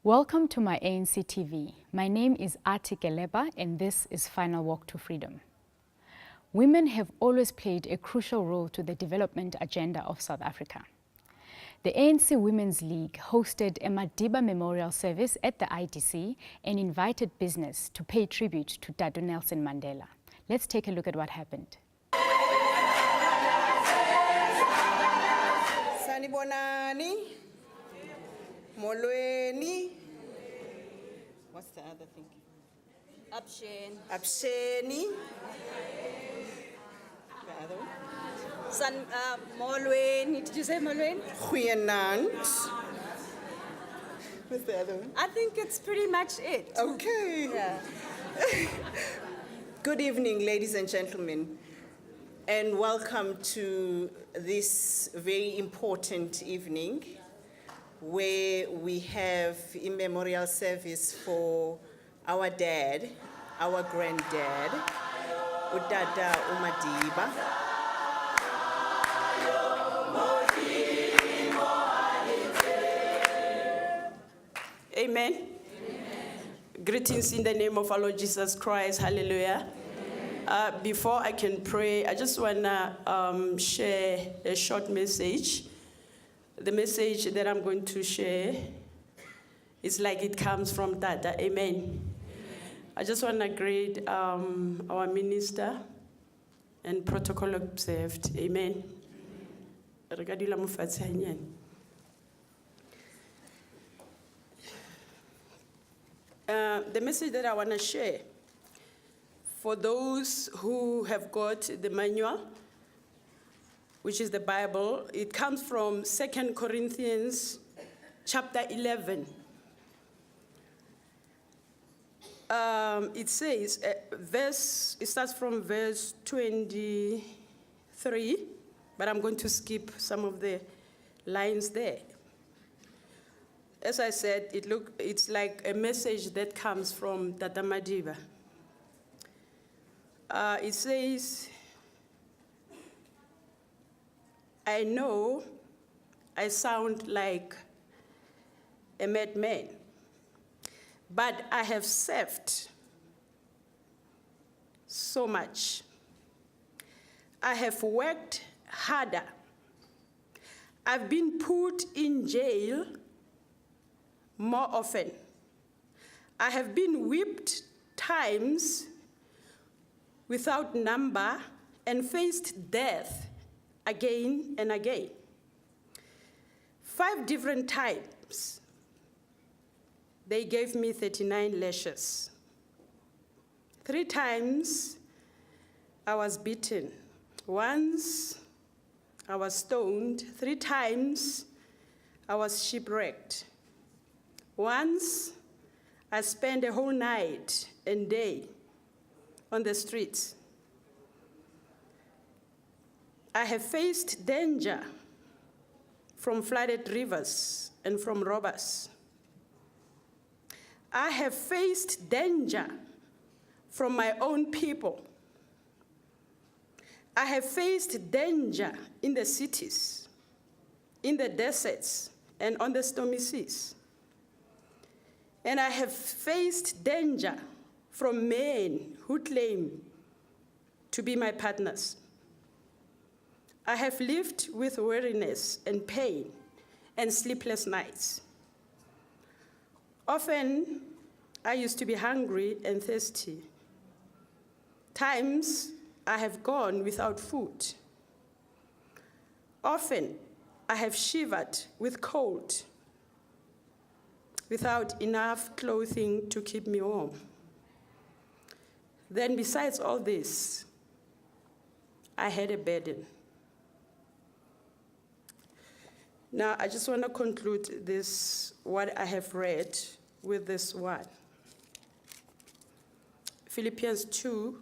Welcome to my ANC TV. My name is ANCWL and this is Final Walk to Freedom. Women have always played a crucial role to the development agenda of South Africa. The ANC Women's League hosted a Madiba memorial service at the IDC and invited business to pay tribute to Dadu Nelson Mandela. Let's take a look at what happened. Sanibonani, Molweni. What's the other thing? Absheni. The other one? Molweni. Did you say Molweni? Goeienaand. What's the other one? I think it's pretty much it. Okay. Yeah. Good evening, ladies and gentlemen, and welcome to this very important evening where we have a memorial service for our dad, our granddad, Udada Madiba. Amen. Greetings in the name of our Lord Jesus Christ. Hallelujah. Before I can pray, I just want to share a short message. The message that I'm going to share is like it comes from Dada. Amen. I just want to greet our minister and protocol observed. Amen. The message that I want to share, for those who have got the manual, which is the Bible, it comes from 2 Corinthians chapter 11. It says, it starts from verse 23, but I'm going to skip some of the lines there. As I said, it's like a message that comes from Dada Madiba. It says, I know I sound like a madman, but I have served so much. I have worked harder. I've been put in jail more often. I have been whipped times without number and faced death again and again. 5 different times, they gave me 39 lashes. 3 times, I was beaten. Once, I was stoned. 3 times, I was shipwrecked. Once, I spent a whole night and day on the streets. I have faced danger from flooded rivers and from robbers. I have faced danger from my own people. I have faced danger in the cities, in the deserts, and on the stormy seas. And I have faced danger from men who claim to be my partners. I have lived with weariness and pain and sleepless nights. Often, I used to be hungry and thirsty. Times, I have gone without food. Often, I have shivered with cold, without enough clothing to keep me warm. Then besides all this, I had a burden. Now, I just want to conclude this, what I have read, with this one. Philippians 2,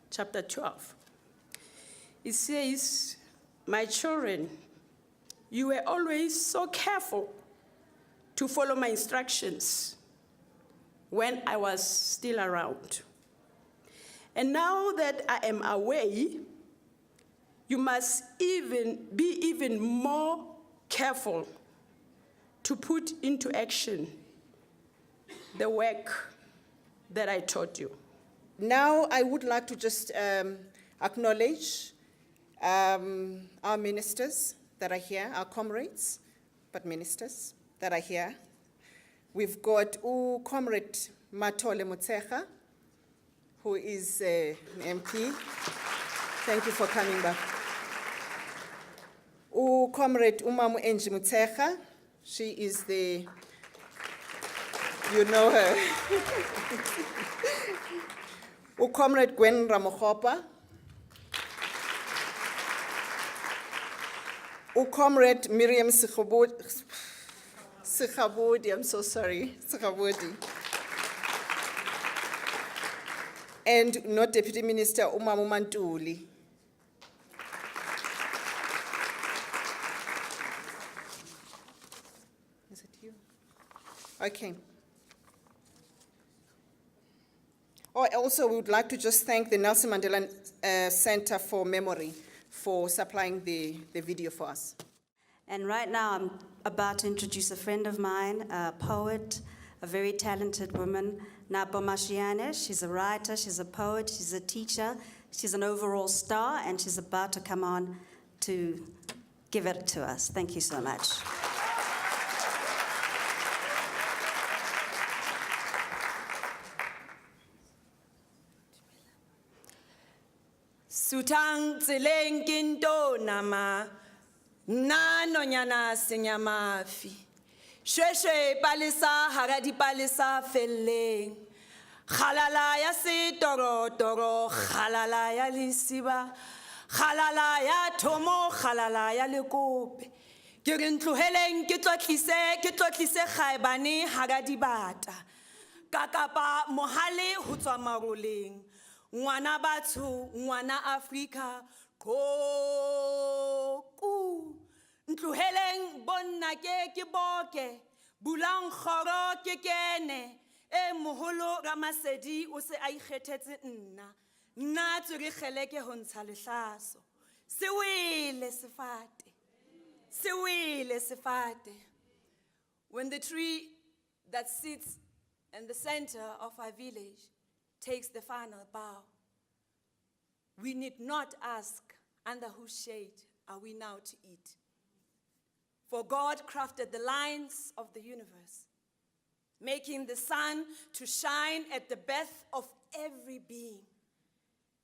chapter 12. It says, my children, you were always so careful to follow my instructions when I was still around. And now that I am away, you must be even more careful to put into action the work that I taught you. Now, I would like to just acknowledge our ministers that are here, our comrades, but ministers that are here. We've got Comrade Matole Mutsecha, who is an MP. Thank you for coming back. Comrade Umamu Enji Mutsecha, she is the, you know her. Comrade Gwen Ramokhopa. Comrade Miriam Sikhabudi, I'm so sorry, Sikhabudi. And not Deputy Minister Umamu Mantuli. Is it you? Okay. Also, we would like to just thank the Nelson Mandela Center for Memory for supplying the video for us. And right now, I'm about to introduce a friend of mine, a poet, a very talented woman, Napo Mashiane. She's a writer, she's a poet, she's a teacher, she's an overall star, and she's about to come on to give it to us. Thank you so much. Sutang tseleng kinto nama nano nyana senyamafi shweshwe palisa haradi palisa felleng khalala ya se toro toro khalala ya lisiba khalala ya thomo khalala ya lekope ke re ntloheleng ke tlotlise khaebane haradi bata kakapa mohale ho tswa maroleng Ngwana batho, ngwana Afrika, koku. Ntluheleng bonna ke boke, bulang khoro ke kene, e moholo Ramasedi o se a ikgethetse nna. Nna tsuri kgeleke ho ntsha lehlaso. Sewile sefate. When the tree that sits in the center of our village takes the final bow, we need not ask under whose shade are we now to eat. For God crafted the lines of the universe, making the sun to shine at the birth of every being,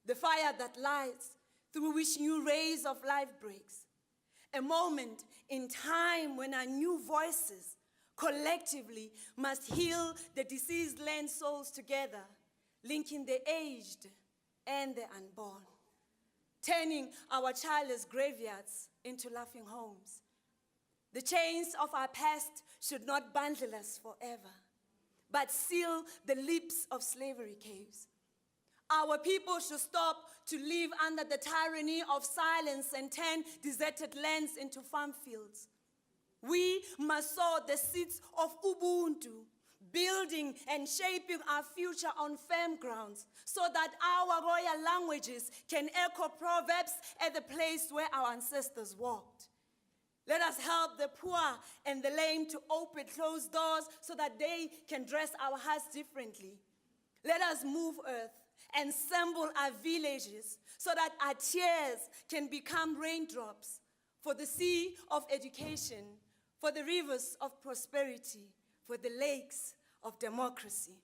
the fire that lights through which new rays of life breaks, a moment in time when our new voices collectively must heal the diseased land souls together, linking the aged and the unborn, turning our childless graveyards into laughing homes. The chains of our past should not bundle us forever, but seal the lips of slavery caves. Our people should stop to live under the tyranny of silence and turn deserted lands into farm fields. We must sow the seeds of Ubuntu, building and shaping our future on firm grounds so that our royal languages can echo proverbs at the place where our ancestors walked. Let us help the poor and the lame to open closed doors so that they can dress our hearts differently. Let us move earth and assemble our villages so that our tears can become raindrops for the sea of education, for the rivers of prosperity, for the lakes of democracy.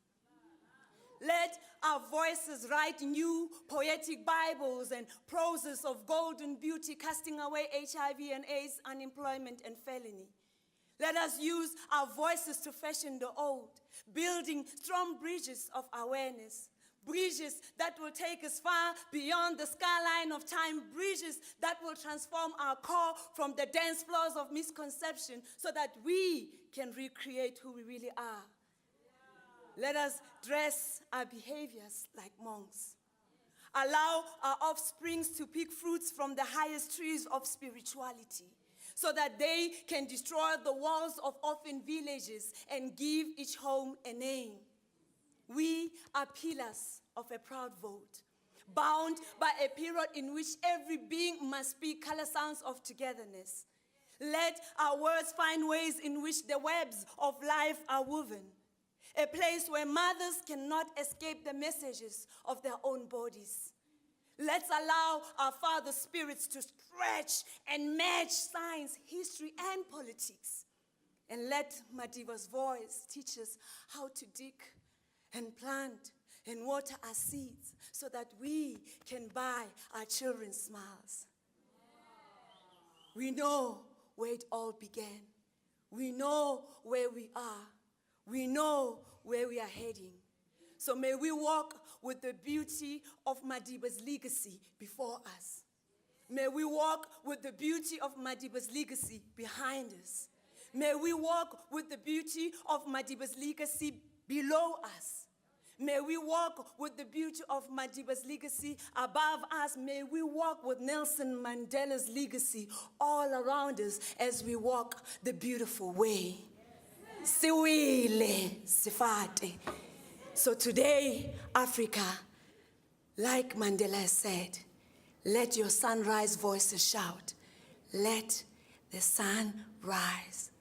Let our voices write new poetic Bibles and proses of golden beauty, casting away HIV and AIDS, unemployment and felony. Let us use our voices to fashion the old, building strong bridges of awareness, bridges that will take us far beyond the skyline of time, bridges that will transform our core from the dense floors of misconception so that we can recreate who we really are. Let us dress our behaviors like monks. Allow our offsprings to pick fruits from the highest trees of spirituality so that they can destroy the walls of orphan villages and give each home a name. We are pillars of a proud vote, bound by a period in which every being must speak color sounds of togetherness. Let our words find ways in which the webs of life are woven. a place where mothers cannot escape the messages of their own bodies. Let's allow our father spirits to stretch and match science, history, and politics. And let Madiba's voice teach us how to dig and plant and water our seeds so that we can buy our children smiles. We know where it all began. We know where we are. We know where we are heading. So may we walk with the beauty of Madiba's legacy before us. May we walk with the beauty of Madiba's legacy behind us. May we walk with the beauty of Madiba's legacy below us. May we walk with the beauty of Madiba's legacy above us. May we walk with Nelson Mandela's legacy all around us as we walk the beautiful way. Siwile sifate. So today, Africa, like Mandela said, let your sunrise voices shout. Let the sun rise.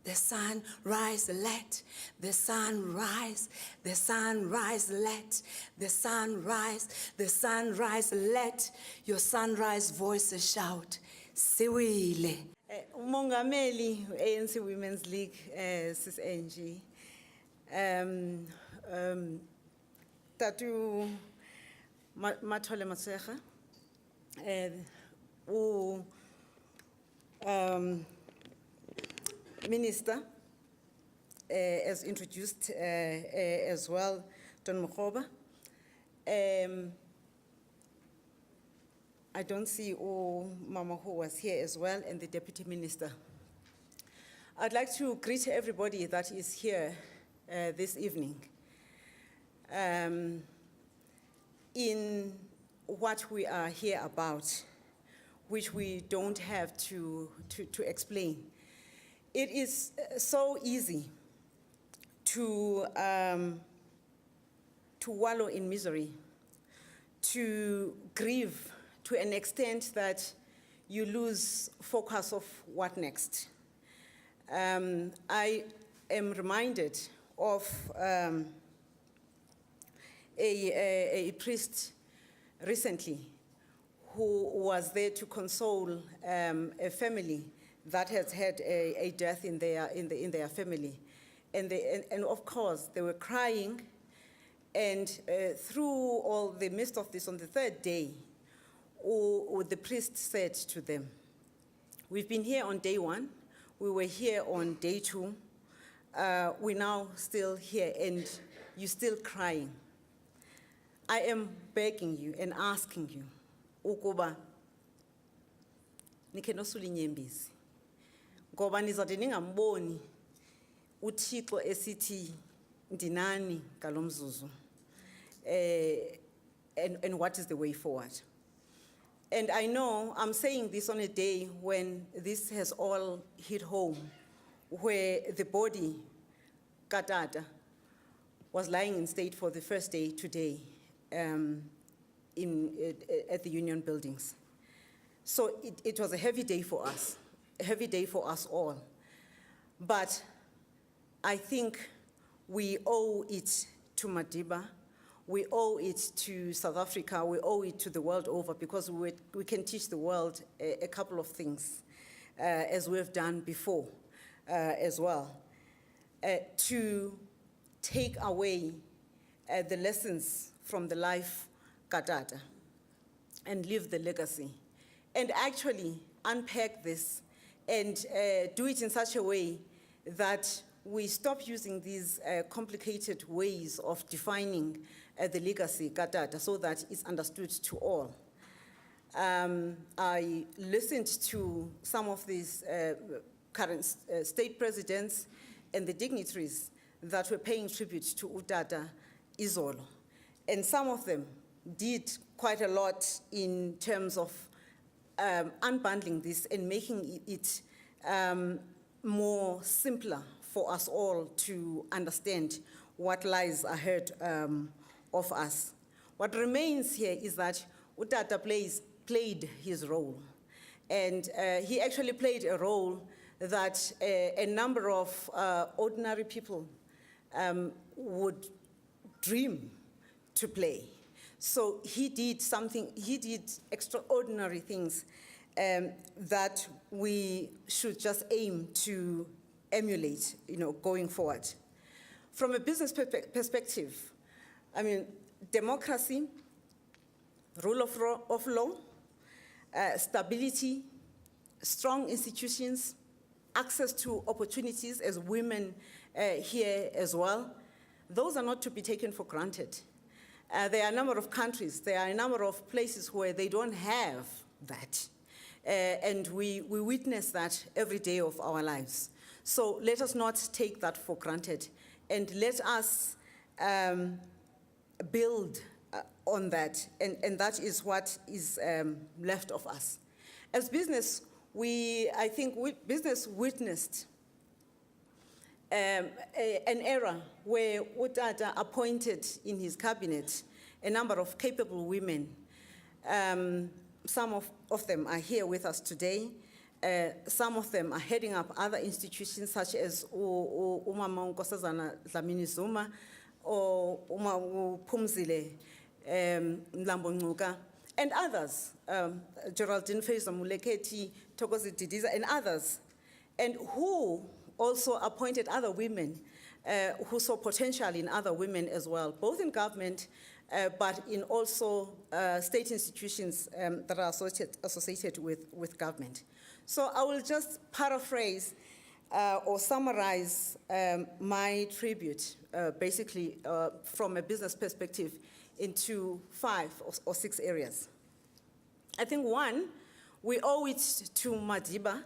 The sun rise, let the sun rise, the sun rise, let the sun rise, the sun rise, let your sunrise voices shout. Siwile. Umongameli ANC Women's League, Sis Angie. Tatu Mathole Masecha. Minister, as introduced as well, Don Mokhoba. I don't see Mama who was here as well, and the Deputy Minister. I'd like to greet everybody that is here this evening in what we are here about, which we don't have to explain. It is so easy to wallow in misery, to grieve to an extent that you lose focus of what next. I am reminded of a priest recently who was there to console a family that has had a death in their family. And of course, they were crying, and through all the midst of this, on the third day, the priest said to them, we've been here on day 1, we were here on day 2, we're now still here, and you're still crying. I am begging you and asking you, ukuba nikhe nosula inyembezi, ngoba nizade ningamboni uThixo esithi ndinani ngalomzuzu, and what is the way forward. And I know I'm saying this on a day when this has all hit home, where the body, Katata, was lying in state for the first day today at the Union buildings. So it was a heavy day for us, a heavy day for us all. But I think we owe it to Madiba, we owe it to South Africa, we owe it to the world over, because we can teach the world a couple of things, as we've done before as well, to take away the lessons from the life Katata and leave the legacy, and actually unpack this and do it in such a way that we stop using these complicated ways of defining the legacy Katata so that it's understood to all. I listened to some of these current state presidents and the dignitaries that were paying tribute to Utata Izolo. And some of them did quite a lot in terms of unbundling this and making it more simpler for us all to understand what lies ahead of us. What remains here is that Utata played his role. And he actually played a role that a number of ordinary people would dream to play. So he did extraordinary things that we should just aim to emulate, going forward. From a business perspective, I mean, democracy, rule of law, stability, strong institutions, access to opportunities as women here as well, those are not to be taken for granted. There are a number of countries, there are a number of places where they don't have that. And we witness that every day of our lives. So let us not take that for granted, and let us build on that, and that is what is left of us. As business, business witnessed an era where Utata appointed in his cabinet a number of capable women. Some of them are here with us today. Some of them are heading up other institutions such as Umama Nkosazana Dlamini Zuma or Phumzile Mlambo Ngcuka, and others, Geraldine Faison Muleketi, Thokozi Didiza, and others, and who also appointed other women who saw potential in other women as well, both in government, but in also state institutions that are associated with government. So I will just paraphrase or summarize my tribute, basically from a business perspective, into 5 or 6 areas. I think one, we owe it to Madiba,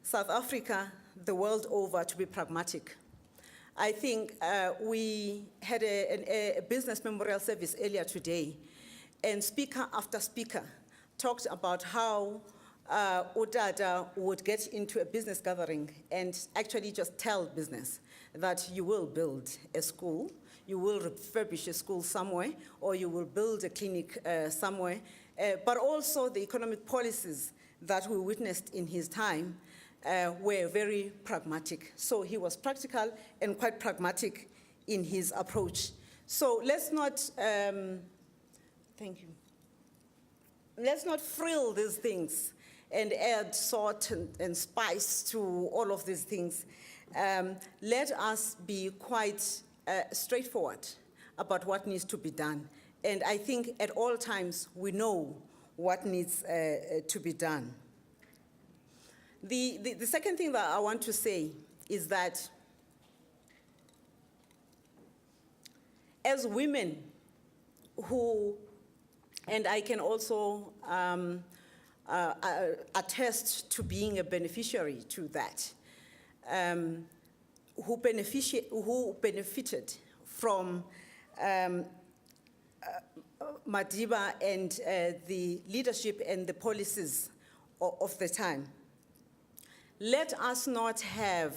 South Africa, the world over, to be pragmatic. I think we had a business memorial service earlier today, and speaker after speaker talked about how Utata would get into a business gathering and actually just tell business that you will build a school, you will refurbish a school somewhere, or you will build a clinic somewhere, but also the economic policies that we witnessed in his time were very pragmatic. So he was practical and quite pragmatic in his approach. So let's not, thank you. Let's not frill these things and add salt and spice to all of these things. Let us be quite straightforward about what needs to be done. And I think at all times we know what needs to be done. The second thing that I want to say is that as women who, and I can also attest to being a beneficiary to that, who benefited from Madiba and the leadership and the policies of the time. Let us not have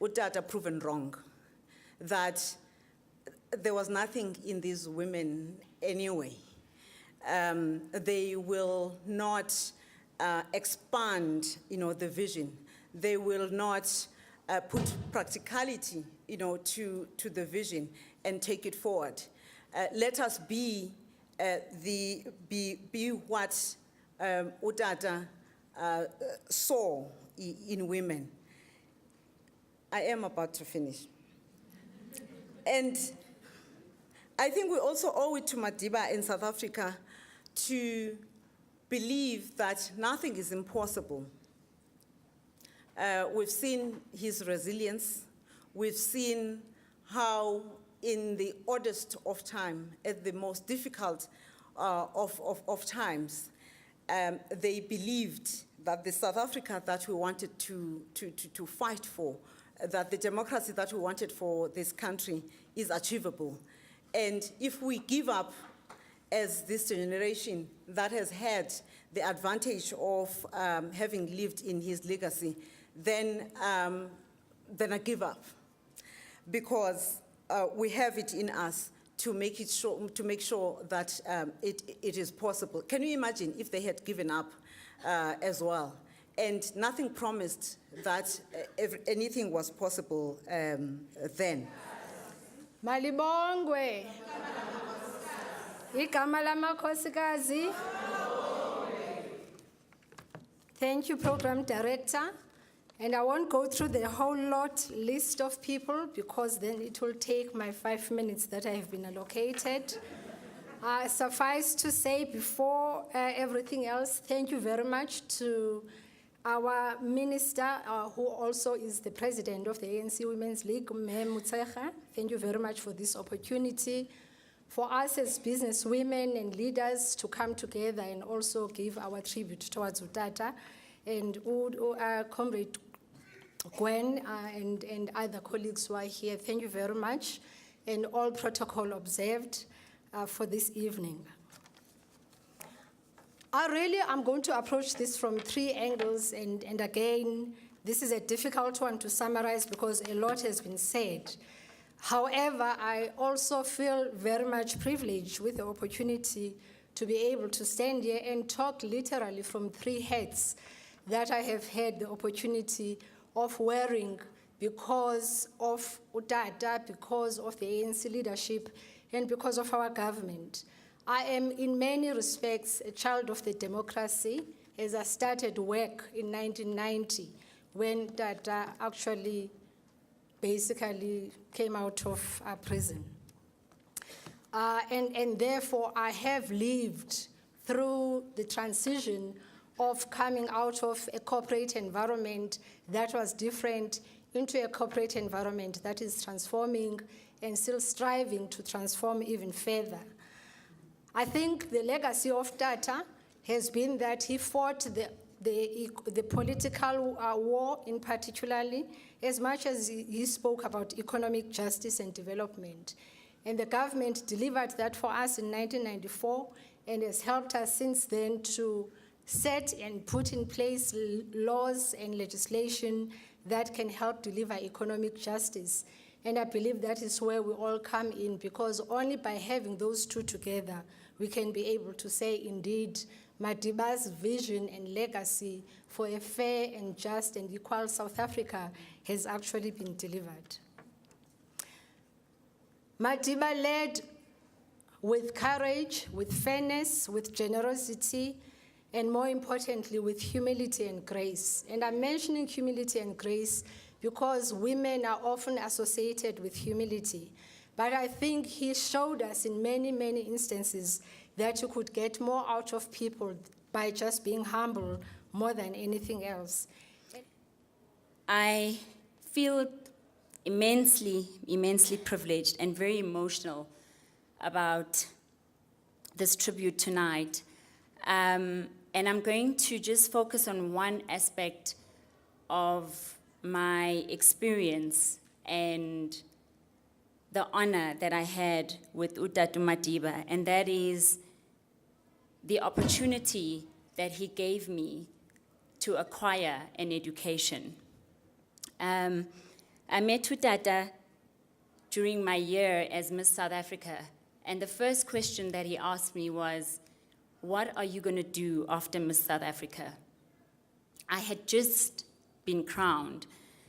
Utata proven wrong, that there was nothing in these women anyway. They will not expand, the vision. They will not put practicality, to the vision and take it forward. Let us be what Utata saw in women. I am about to finish. And I think we also owe it to Madiba in South Africa to believe that nothing is impossible. We've seen his resilience. We've seen how in the oddest of time, at the most difficult of times, they believed that the South Africa that we wanted to fight for, that the democracy that we wanted for this country is achievable. And if we give up as this generation that has had the advantage of having lived in his legacy, then I give up. Because we have it in us to make sure that it is possible. Can you imagine if they had given up as well? And nothing promised that anything was possible then. Malibongwe. Igama lamakhosikazi. Thank you, Program Director. And I won't go through the whole list of people because then it will take my 5 minutes that I have been allocated. Suffice to say, before everything else, thank you very much to our minister, who also is the president of the ANC Women's League, Mme Mutsecha. Thank you very much for this opportunity for us as business women and leaders to come together and also give our tribute towards Utata and Comrade Gwen and other colleagues who are here. Thank you very much, and all protocol observed for this evening. I'm going to approach this from 3 angles, and again, this is a difficult one to summarize because a lot has been said. However, I also feel very much privileged with the opportunity to be able to stand here and talk literally from 3 hats that I have had the opportunity of wearing because of Utata, because of the ANC leadership, and because of our government. I am in many respects a child of the democracy, as I started work in 1990 when Tata actually basically came out of prison. And therefore I have lived through the transition of coming out of a corporate environment that was different into a corporate environment that is transforming and still striving to transform even further. I think the legacy of Tata has been that he fought the political war in particularly, as much as he spoke about economic justice and development. And the government delivered that for us in 1994 and has helped us since then to set and put in place laws and legislation that can help deliver economic justice. And I believe that is where we all come in, because only by having those two together, we can be able to say, indeed, Madiba's vision and legacy for a fair and just and equal South Africa has actually been delivered. Madiba led with courage, with fairness, with generosity, and more importantly, with humility and grace. And I'm mentioning humility and grace because women are often associated with humility. But I think he showed us in many, many instances that you could get more out of people by just being humble more than anything else. I feel immensely, immensely privileged and very emotional about this tribute tonight. And I'm going to just focus on one aspect of my experience and the honor that I had with Utatu Madiba, and that is the opportunity that he gave me to acquire an education. I met Utata during my year as Miss South Africa, and the first question that he asked me was, "What are you going to do after Miss South Africa?" I had just been crowned,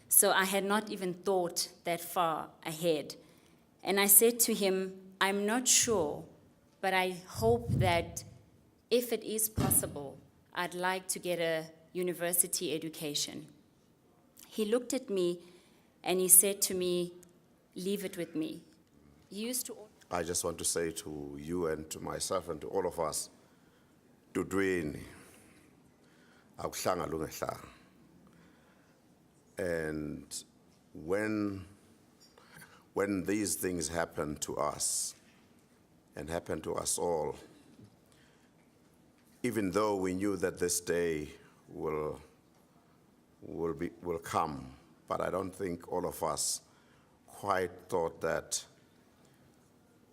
so I had not even thought that far ahead. And I said to him, "I'm not sure, but I hope that if it is possible, I'd like to get a university education." He looked at me and he said to me, "Leave it with me." He used to... I just want to say to you and to myself and to all of us, Dudwini, akuhlanga lungehlanga. And when these things happen to us, and happen to us all, even though we knew that this day will come, but I don't think all of us quite thought that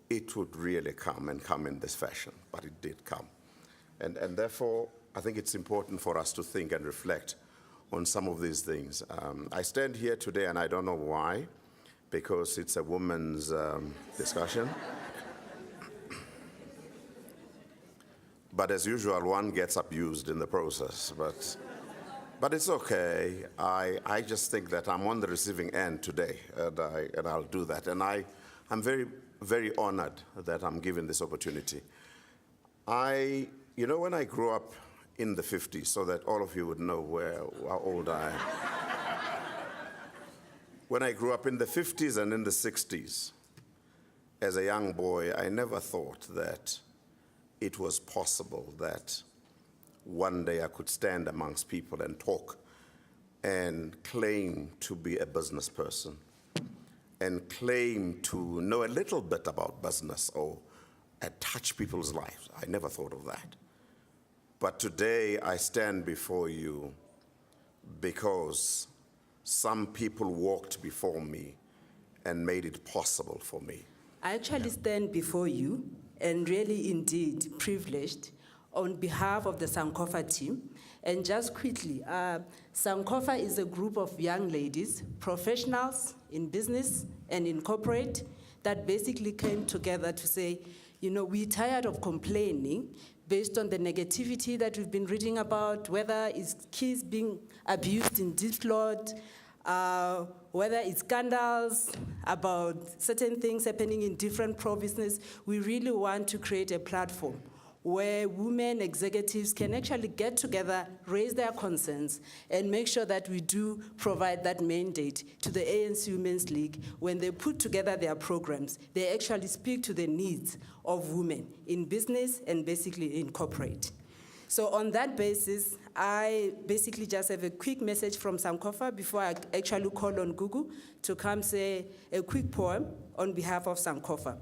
it would really come and come in this fashion, but it did come. And therefore, I think it's important for us to think and reflect on some of these things. I stand here today, and I don't know why, because it's a women's discussion. But as usual, one gets abused in the process, but it's okay. I just think that I'm on the receiving end today, and I'll do that. And I I'm very, very honored that I'm given this opportunity. You know, when I grew up in the 50s, so that all of you would know how old I am. When I grew up in the 50s and in the 60s, as a young boy, I never thought that it was possible that one day I could stand amongst people and talk and claim to be a business person and claim to know a little bit about business or touch people's lives. I never thought of that. But today I stand before you because some people walked before me and made it possible for me. I actually stand before you and really indeed privileged on behalf of the Sankofa team. And just quickly, Sankofa is a group of young ladies, professionals in business and in corporate, that basically came together to say, you know, we're tired of complaining based on the negativity that we've been reading about, whether it's kids being abused in Diplot, whether it's scandals about certain things happening in different provinces. We really want to create a platform where women executives can actually get together, raise their concerns, and make sure that we do provide that mandate to the ANC Women's League. When they put together their programs, they actually speak to the needs of women in business and basically in corporate. So on that basis, I basically just have a quick message from Sankofa before I actually call on Gugu to come say a quick poem on behalf of Sankofa.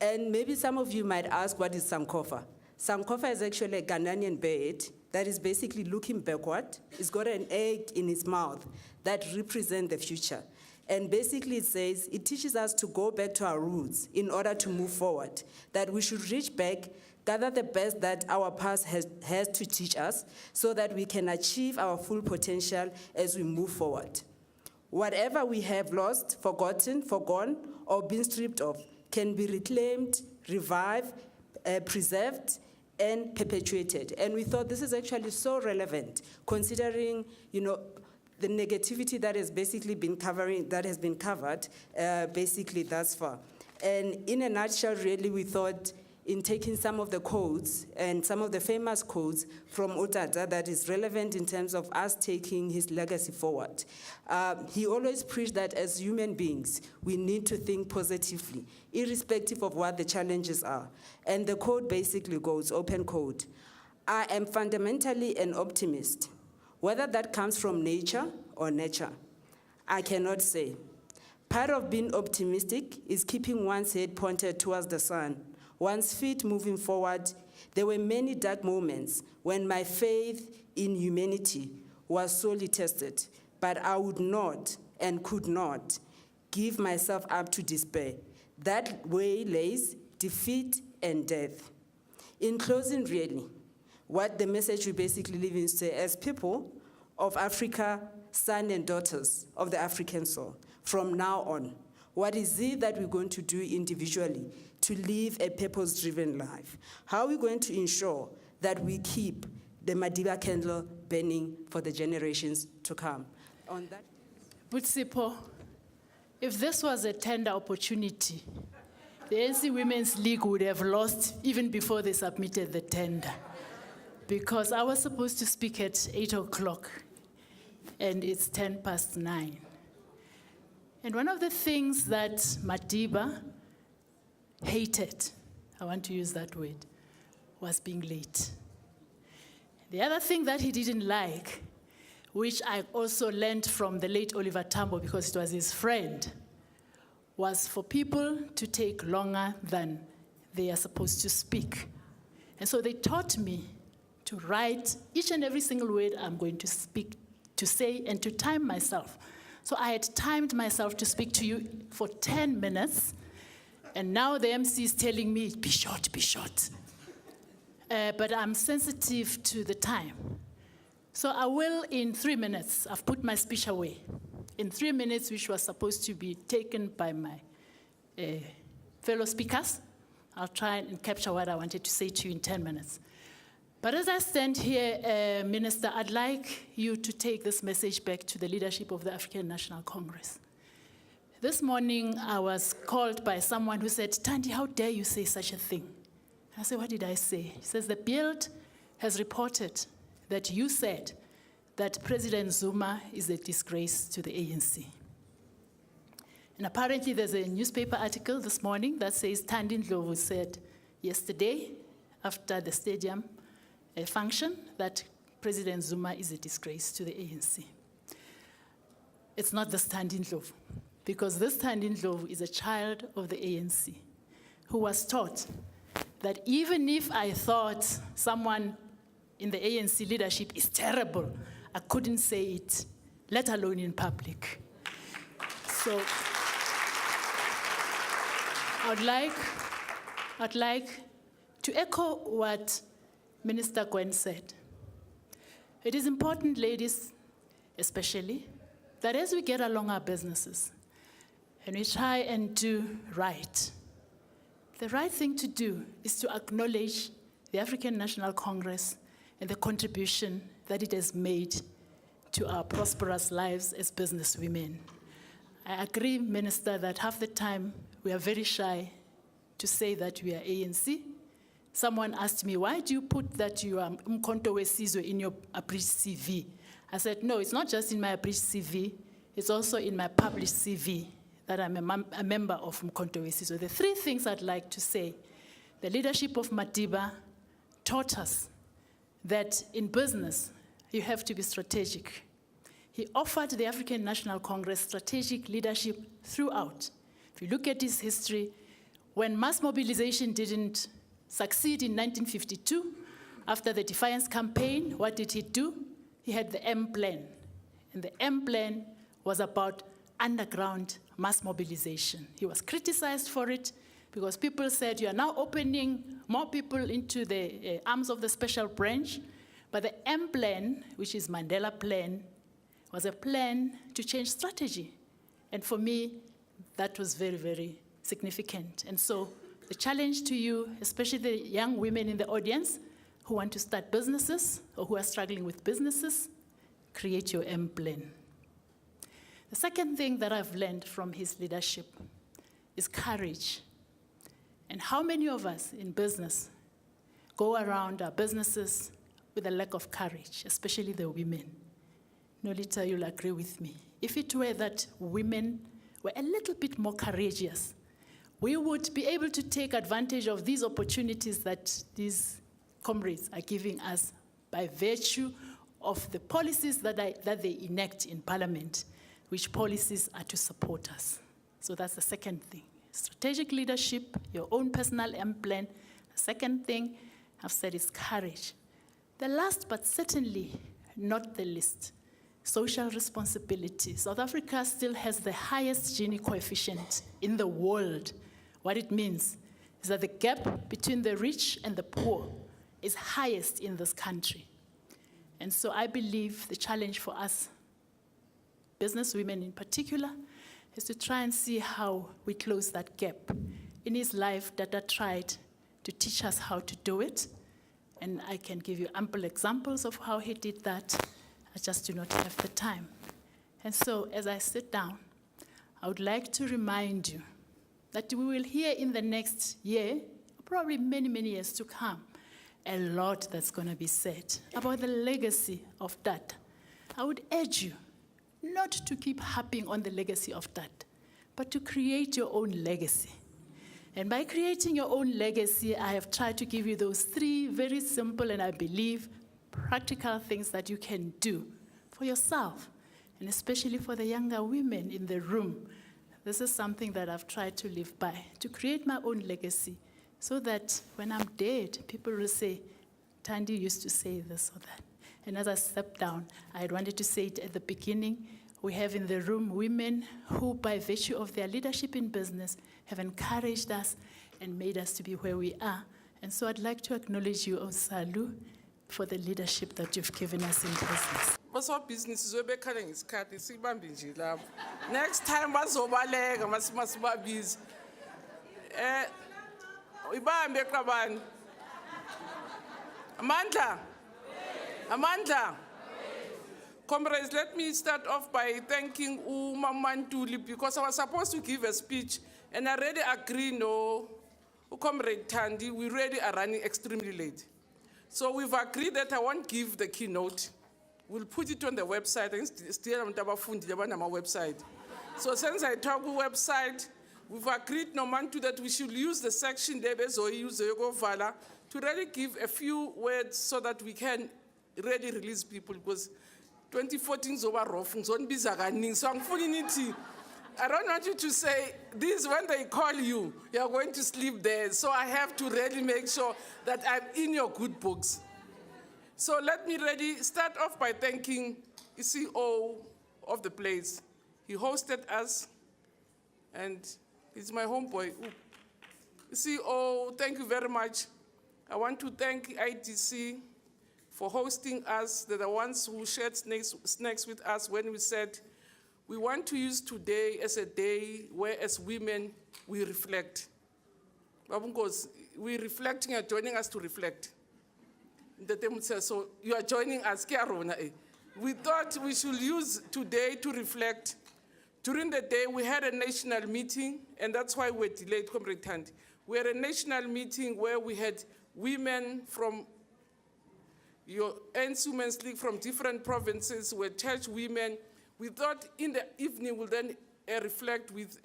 And maybe some of you might ask, what is Sankofa? Sankofa is actually a Ghanaian bird that is basically looking backward. It's got an egg in its mouth that represents the future. And basically it says, it teaches us to go back to our roots in order to move forward, that we should reach back, gather the best that our past has to teach us so that we can achieve our full potential as we move forward. Whatever we have lost, forgotten, forgone, or been stripped of can be reclaimed, revived, preserved, and perpetuated. And we thought this is actually so relevant, considering, you know, the negativity that has basically been covered basically thus far. And in a nutshell, really, we thought in taking some of the codes and some of the famous codes from Utata that is relevant in terms of us taking his legacy forward. He always preached that as human beings, we need to think positively, irrespective of what the challenges are. And the code basically goes, open code. I am fundamentally an optimist. Whether that comes from nature or nurture, I cannot say. Part of being optimistic is keeping one's head pointed towards the sun, one's feet moving forward. There were many dark moments when my faith in humanity was sorely tested, but I would not and could not give myself up to despair. That way lays defeat and death. In closing, really, what the message we basically live in say, as people of Africa, sons and daughters of the African soul, from now on, what is it that we're going to do individually to live a purpose-driven life? How are we going to ensure that we keep the Madiba candle burning for the generations to come? On that. Butsipo, if this was a tender opportunity, the ANC Women's League would have lost even before they submitted the tender, because I was supposed to speak at 8 o'clock, and it's 9:10. And one of the things that Madiba hated, I want to use that word, was being late. The other thing that he didn't like, which I also learned from the late Oliver Tambo because it was his friend, was for people to take longer than they are supposed to speak. And so they taught me to write each and every single word I'm going to speak, to say, and to time myself. So I had timed myself to speak to you for 10 minutes, and now the MC is telling me, be short, be short. But I'm sensitive to the time. So I will, in 3 minutes, I've put my speech away. In 3 minutes, which was supposed to be taken by my fellow speakers, I'll try and capture what I wanted to say to you in 10 minutes. But as I stand here, Minister, I'd like you to take this message back to the leadership of the African National Congress. This morning, I was called by someone who said, Tandi, how dare you say such a thing? I said, what did I say? He says, the Bild has reported that you said that President Zuma is a disgrace to the ANC. And apparently there's a newspaper article this morning that says Tandi Ndlovu said yesterday, after the stadium function, that President Zuma is a disgrace to the ANC. It's not this Tandi Ndlovu, because this Tandi Ndlovu is a child of the ANC who was taught that even if I thought someone in the ANC leadership is terrible, I couldn't say it, let alone in public. So I'd like to echo what Minister Gwen said. It is important, ladies, especially, that as we get along our businesses and we try and do right, the right thing to do is to acknowledge the African National Congress and the contribution that it has made to our prosperous lives as businesswomen. I agree, Minister, that half the time we are very shy to say that we are ANC. Someone asked me, why do you put that you are Umkhonto weSizwe in your abridged CV? I said, no, it's not just in my abridged CV, it's also in my published CV that I'm a member of Umkhonto weSizwe. The three things I'd like to say: the leadership of Madiba taught us that in business, you have to be strategic. He offered the African National Congress strategic leadership throughout. If you look at his history, when mass mobilization didn't succeed in 1952, after the Defiance campaign, what did he do? He had the M plan. And the M plan was about underground mass mobilization. He was criticized for it because people said, you are now opening more people into the arms of the special branch. But the M plan, which is Mandela plan, was a plan to change strategy. And for me, that was very, very significant. And so the challenge to you, especially the young women in the audience who want to start businesses or who are struggling with businesses, create your M plan. The second thing that I've learned from his leadership is courage. And how many of us in business go around our businesses with a lack of courage, especially the women? Nolita, you'll agree with me. If it were that women were a little bit more courageous, we would be able to take advantage of these opportunities that these comrades are giving us by virtue of the policies that they enact in Parliament, which policies are to support us. So that's the second thing. Strategic leadership, your own personal M plan. The second thing I've said is courage. The last, but certainly not the least, social responsibility. South Africa still has the highest Gini coefficient in the world. What it means is that the gap between the rich and the poor is highest in this country. And so I believe the challenge for us, businesswomen in particular, is to try and see how we close that gap. In his life, Dada tried to teach us how to do it, and I can give you ample examples of how he did that. I just do not have the time. And so as I sit down, I would like to remind you that we will hear in the next year, probably many, many years to come, a lot that's going to be said about the legacy of Dada. I would urge you not to keep harping on the legacy of Dada, but to create your own legacy. And by creating your own legacy, I have tried to give you those three very simple and I believe practical things that you can do for yourself, and especially for the younger women in the room. This is something that I've tried to live by, to create my own legacy, so that when I'm dead, people will say, Tandi used to say this or that. And as I step down, I had wanted to say it at the beginning. We have in the room women who, by virtue of their leadership in business, have encouraged us and made us to be where we are. And so I'd like to acknowledge you, Osalu, for the leadership that you've given us in business. Business next time bazobaleka masibabizi. Ibambe qabani. Amandla. Comrades, let me start off by thanking Umamantuli because I was supposed to give a speech and I really agree, no, Comrade Tandi, we really are running extremely late. So we've agreed that I won't give the keynote. We'll put it on the website and still on the website. So since I talk website, we've agreed that we should use the section there to really give a few words so that we can really release people because 2014 is over rough. So I don't want you to say this when they call you, you're going to sleep there. So I have to really make sure that I'm in your good books. So let me really start off by thanking the CEO of the place. He hosted us, and he's my homeboy. CEO, thank you very much. I want to thank IDC for hosting us. They're the ones who shared snacks with us when we said, we want to use today as a day where as women, we reflect. Because we're reflecting and joining us to reflect. So you are joining us. We thought we should use today to reflect. During the day, we had a national meeting, and that's why we're delayed, Comrade Tandi. We had a national meeting where we had women from your ANCWL League from different provinces, were church women. We thought in the evening we'll then reflect with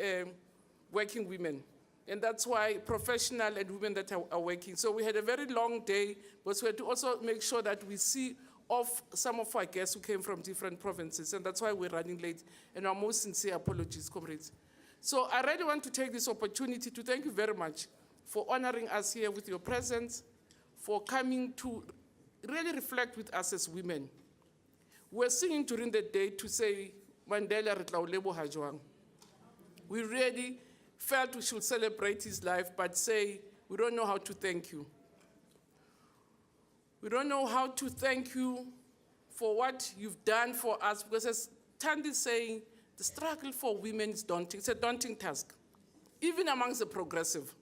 working women. And that's why professional and women that are working. So we had a very long day, but we had to also make sure that we see off some of our guests who came from different provinces. And that's why we're running late. And our most sincere apologies, comrades. So I really want to take this opportunity to thank you very much for honoring us here with your presence, for coming to really reflect with us as women. We're singing during the day to say, Mandela re tla o leboha jwang. We really felt we should celebrate his life, but say, we don't know how to thank you. We don't know how to thank you for what you've done for us, because as Tandi is saying, the struggle for women is daunting. It's a daunting task, even amongst the progressive.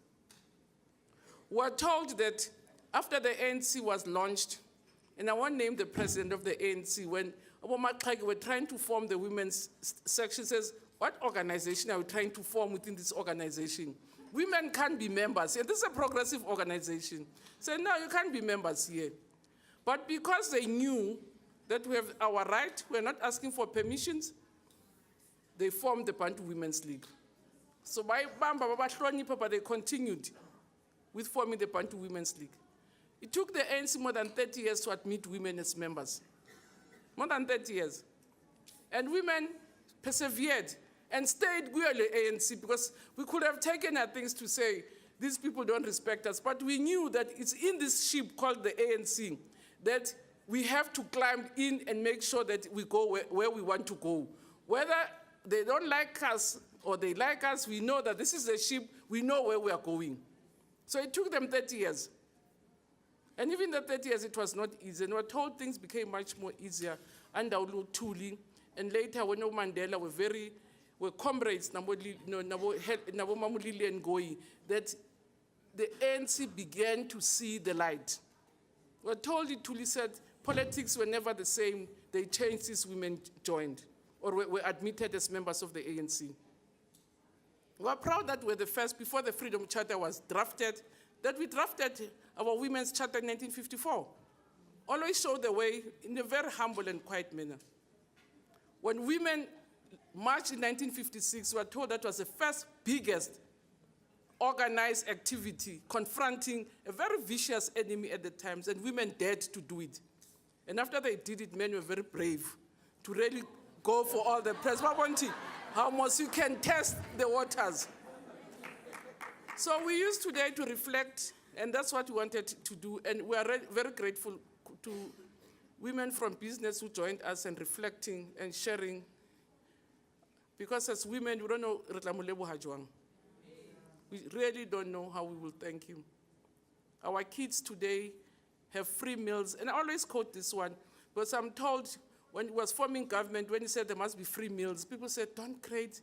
We're told that after the ANC was launched, and I won't name the president of the ANC, when Obama were trying to form the women's section, says, what organization are we trying to form within this organization? Women can't be members here. This is a progressive organization. So no, you can't be members here. But because they knew that we have our right, we're not asking for permissions, they formed the Bantu Women's League. So by Bamba, Papa, they continued with forming the Bantu Women's League. It took the ANC more than 30 years to admit women as members. More than 30 years. And women persevered and stayed with the ANC because we could have taken our things to say, these people don't respect us. But we knew that it's in this ship called the ANC that we have to climb in and make sure that we go where we want to go. Whether they don't like us or they like us, we know that this is the ship, we know where we are going. So it took them 30 years. And even the 30 years, it was not easy. And we're told things became much more easier under Tuli. And later, when Mandela were comrades, Nabo Mamulili and Goyi, that the ANC began to see the light. We're told Tuli said, politics were never the same. They changed since women joined or were admitted as members of the ANC. We're proud that we're the first, before the Freedom Charter was drafted, that we drafted our Women's Charter in 1954. Always show the way in a very humble and quiet manner. When women marched in 1956, we were told that was the first biggest organized activity confronting a very vicious enemy at the times, and women dared to do it. And after they did it, men were very brave to really go for all the press. How much you can test the waters. So we use today to reflect, and that's what we wanted to do. And we are very grateful to women from business who joined us and reflecting and sharing. Because as women, we don't know, we really don't know how we will thank you. Our kids today have free meals, and I always quote this one, because I'm told when he was forming government, when he said there must be free meals, people said, don't create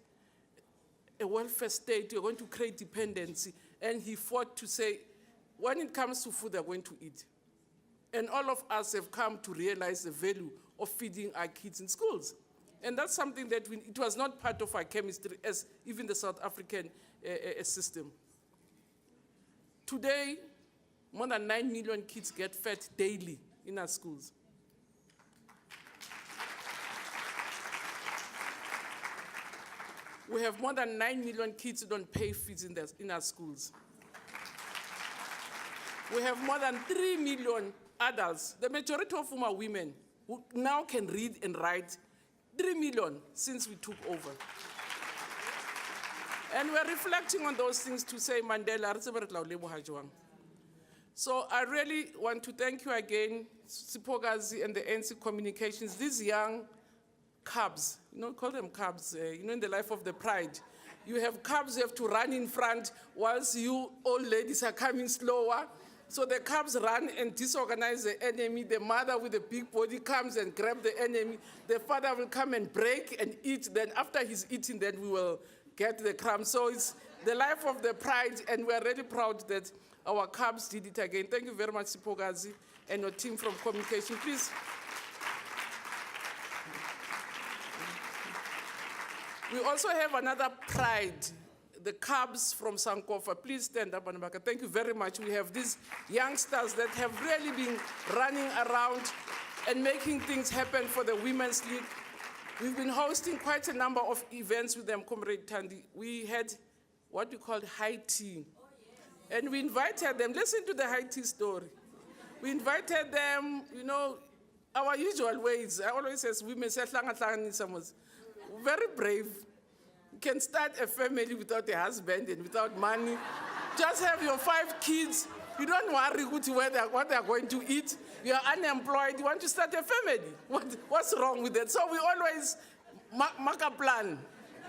a welfare state, you're going to create dependency. And he fought to say, when it comes to food, they're going to eat. And all of us have come to realize the value of feeding our kids in schools. And that's something that it was not part of our chemistry as even the South African system. Today, more than 9 million kids get fed daily in our schools. We have more than 9 million kids who don't pay fees in our schools. We have more than 3 million adults, the majority of whom are women, who now can read and write. 3 million since we took over. And we're reflecting on those things to say, Mandela, so I really want to thank you again, Sipogazi and the ANC Communications, these young cubs, call them cubs, in the life of the pride. You have cubs, you have to run in front, whilst you old ladies are coming slower. So the cubs run and disorganize the enemy. The mother with the big body comes and grabs the enemy. The father will come and break and eat. Then after he's eating, then we will get the crumbs. So it's the life of the pride, and we're really proud that our cubs did it again. Thank you very much, Sipogazi, and your team from communication. Please. We also have another pride, the cubs from Sankofa. Please stand up, Anabaka. Thank you very much. We have these youngsters that have really been running around and making things happen for the Women's League. We've been hosting quite a number of events with them, Comrade Thandi. We had what we called high tea. And we invited them, listen to the high tea story. We invited them, our usual ways. I always say, women say, very brave. You can start a family without a husband and without money. Just have your 5 kids. You don't worry what they're going to eat. You are unemployed. You want to start a family. What's wrong with that? So we always make a plan.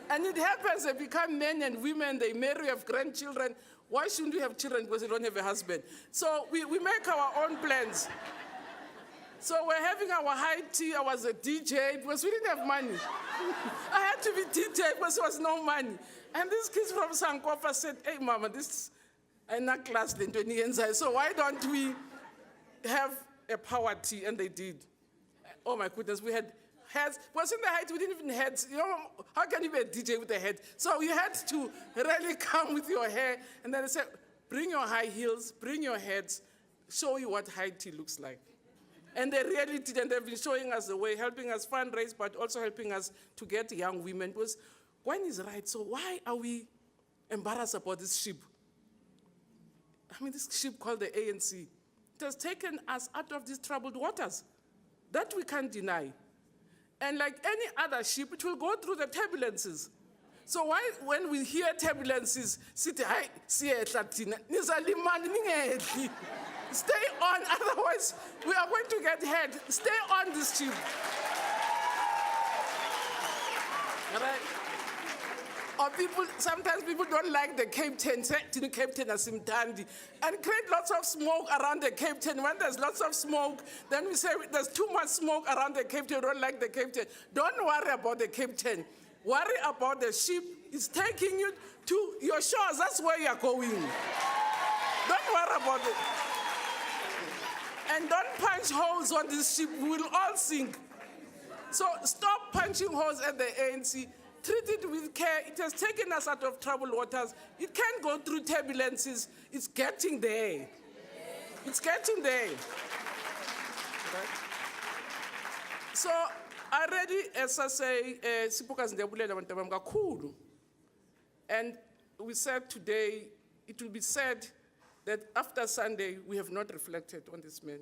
And it happens, they become men and women, they marry, have grandchildren. Why shouldn't we have children because they don't have a husband? So we make our own plans. So we're having our high tea. I was a DJ because we didn't have money. I had to be DJ because there was no money. And these kids from Sankofa said, hey, Mama, this is not class. So why don't we have a power tea? And they did. Oh, my goodness, we had heads. Was in the height, we didn't even heads. How can you be a DJ with a head? So you had to really come with your hair. And then they said, bring your high heels, bring your heads, show you what high tea looks like. And they really did, and they've been showing us the way, helping us fundraise, but also helping us to get young women. Because Gwen is right, so why are we embarrassed about this ship? I mean, this ship called the ANC. It has taken us out of these troubled waters. That we can't deny. And like any other ship, it will go through the turbulences. So why, when we hear turbulences, stay on, otherwise we are going to get hurt. Stay on this ship. All right? Or sometimes people don't like the Cape 10, Cape 10 asimtandi, and create lots of smoke around the Cape 10. When there's lots of smoke, then we say there's too much smoke around the Cape 10, don't like the Cape 10. Don't worry about the Cape 10. Worry about the ship. It's taking you to your shores. That's where you're going. Don't worry about it. And don't punch holes on this ship. We will all sink. So stop punching holes at the ANC. Treat it with care. It has taken us out of troubled waters. It can go through turbulences. It's getting there. It's getting there. Right? So I already, as I say, and we said today, it will be said that after Sunday, we have not reflected on this man.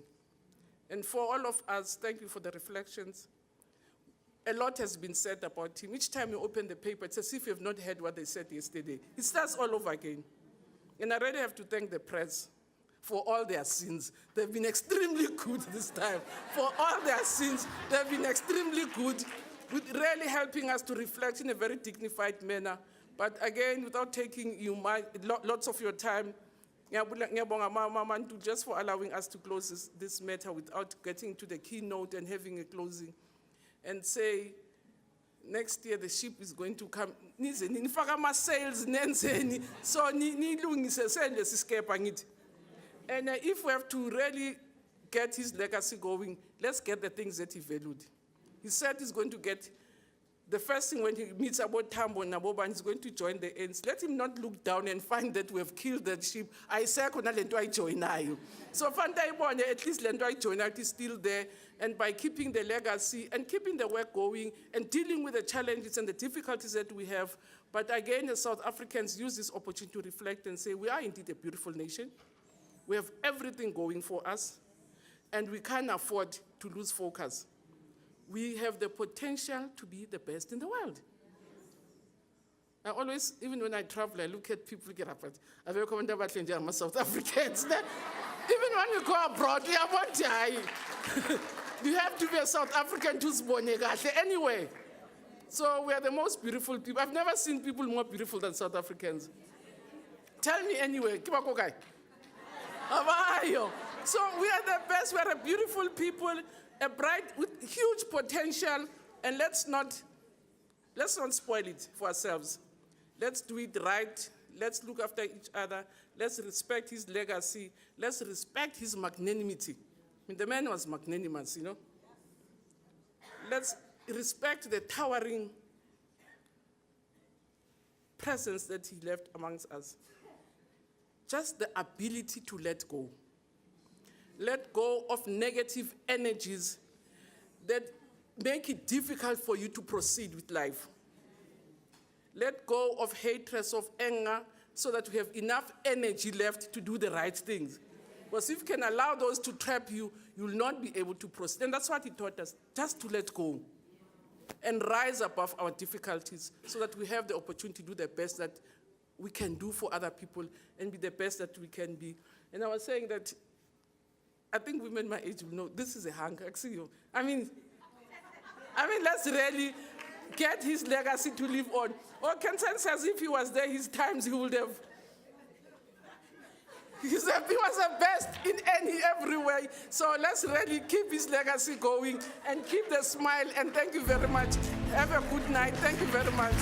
And for all of us, thank you for the reflections. A lot has been said about him. Each time you open the paper, it's as if you have not heard what they said yesterday. It starts all over again. And I really have to thank the press for all their sins. They've been extremely good this time. For all their sins, they've been extremely good, with really helping us to reflect in a very dignified manner. But again, without taking lots of your time, just for allowing us to close this matter without getting to the keynote and having a closing. And say, next year the ship is going to come. Sales, so and if we have to really get his legacy going, let's get the things that he valued. He said he's going to get, the first thing when he meets about Tambo and Naboban, he's going to join the ANC. Let him not look down and find that we have killed that sheep. I say, I join you. So Fanta Ibone, at least Lento I join is still there. And by keeping the legacy and keeping the work going and dealing with the challenges and the difficulties that we have. But again, as South Africans use this opportunity to reflect and say, we are indeed a beautiful nation. We have everything going for us. And we can't afford to lose focus. We have the potential to be the best in the world. I always, even when I travel, I look at people get up. I very comment about South Africans. Even when we go abroad, we are about you have to be a South African to Sbonegate anyway. So we are the most beautiful people. I've never seen people more beautiful than South Africans. Tell me anyway. So we are the best. We are a beautiful people, a bright, with huge potential, and let's not spoil it for ourselves. Let's do it right. Let's look after each other. Let's respect his legacy. Let's respect his magnanimity. I mean, the man was magnanimous, you know. Let's respect the towering presence that he left amongst us. Just the ability to let go. Let go of negative energies that make it difficult for you to proceed with life. Let go of hatred, of anger, so that we have enough energy left to do the right things. Because if you can allow those to trap you, you will not be able to proceed. And that's what he taught us, just to let go and rise above our difficulties so that we have the opportunity to do the best that we can do for other people and be the best that we can be. And I was saying that I think women my age will know this is a hunger. I mean, let's really get his legacy to live on. Or Kenson says if he was there, his times he would have. He was the best in every way. So let's really keep his legacy going and keep the smile. And thank you very much. Have a good night. Thank you very much.